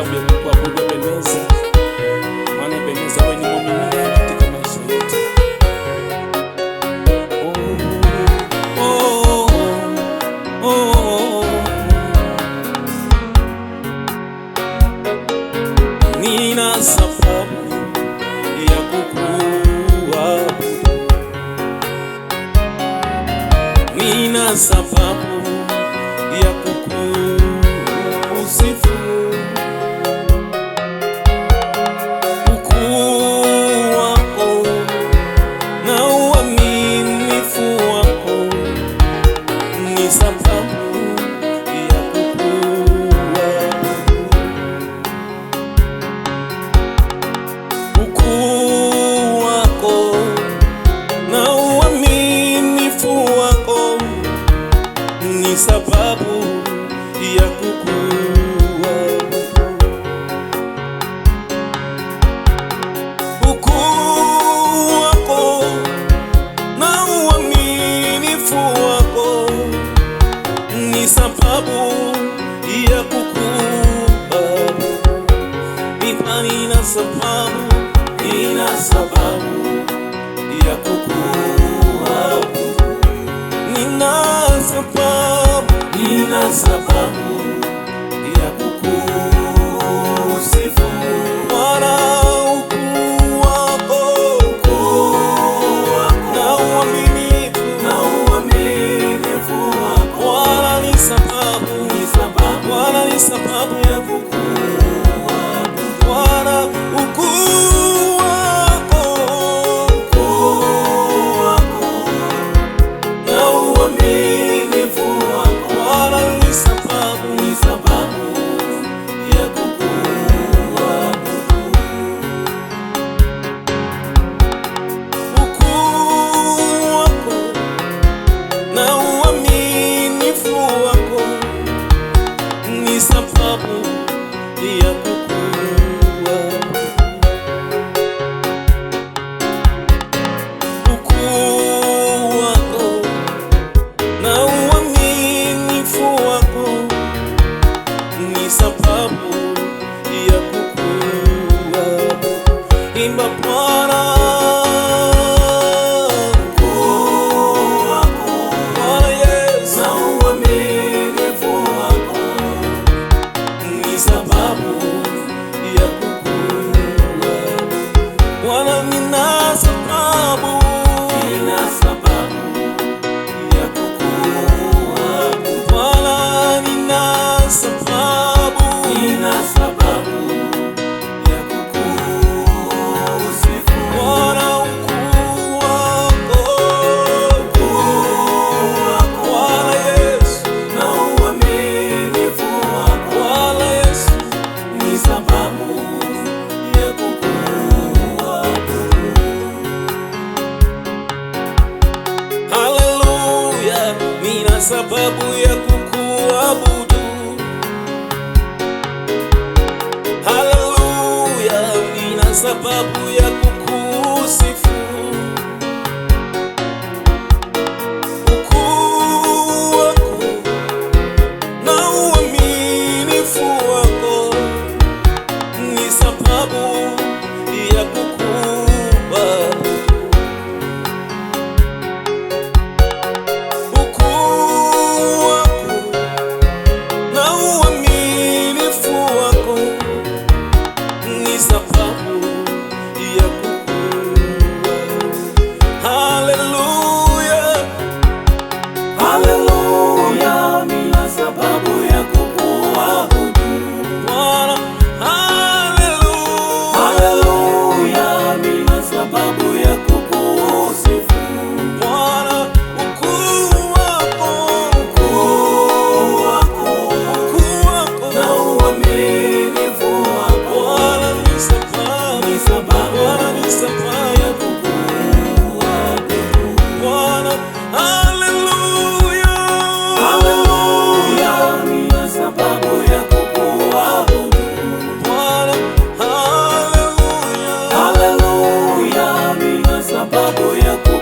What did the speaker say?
sababu ya kukuabudu Ebeneza, maana Ebeneza wewe ni mwaminifu katika maisha yetu. Nina sababu ya kukuabudu, nina sababu ya kukusifu. Ukuu wako na uaminifu wako ni sababu ya kukuabudu. Ukuu wako na uaminifu wako ni sababu ya kukuabudu. Ukuu wako na uaminifu wako ni sababu ya kukuabudu. Nina sababu, nina sababu ya kukuabudu. Nina sababu, nina sababu ya kukusifu. Bwana, ukuu wako na uaminifu wako Bwana ni sababu, Bwana ni sababu ya kukuabudu. Bwana, ukuu wako na uaminifu wako Bwana ni sababu ya kukuabudu. Ukuu wako na uaminifu wako ni sababu ya kukuabudu. Ukuu wako na uaminifu wako ni sababu ya kukuabudu. Imba Bwana, ukuu wako Bwana Yesu na uaminifu wako ni sababu ya kukuabudu. Bwana, nina sababu ya kukuabudu. Bwana, nina sababu ya kukusifu. Bwana, ukuu wako Bwana Yesu na uaminifu wako Bwana Yesu ni sababu ya kukuabudu. Haleluya, nina sababu ya kukuabudu. Haleluya, nina sababu ya kukusifu. Ukuu wako na uaminifu wako ni sababu ya kukuabudu. Ukuu wako na uaminifu wako ni sababu ya kukuabudu. Haleluya, Haleluya, nina sababu ya kukuabudu. Bwana. Haleluya, Haleluya, nina sababu ya kukusifu. Bwana. Ukuu wako Na uaminifu wako Bwana ni sababu, Bwana ni sababu ya kukuabudu. Bwana. Haleluya, Haleluya, nina sababu ya kukuabudu. Bwana. Haleluya, Haleluya, nina sababu ya kukuabudu.